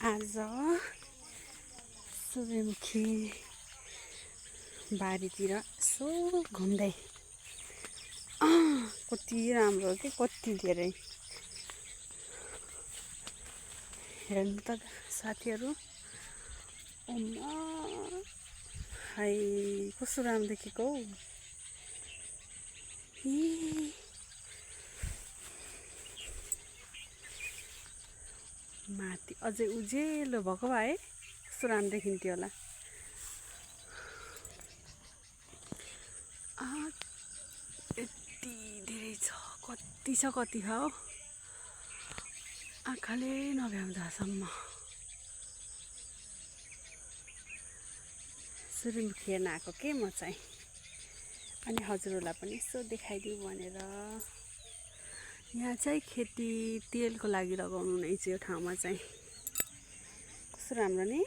आज सूर्यमुखी बारीतिर यसो घुम्दै कति राम्रो हो कि कति धेरै हेर्नु त साथीहरू। अम्मा हाई कस्तो राम्रो देखेको हौ। माथि अझै उजेलो भएको भए कस्तो राम्रो देखिन्थ्यो होला। यति धेरै छ, कति छ कति हो आँखाले नभ्याउँदासम्म। सूर्यमुखी हेर्न आएको के म चाहिँ, अनि हजुरहरूलाई पनि यसो देखाइदिउँ भनेर। यहाँ चाहिँ खेती तेलको लागि लगाउनु हुनेछ यो ठाउँमा चाहिँ। कस्तो राम्रो नि।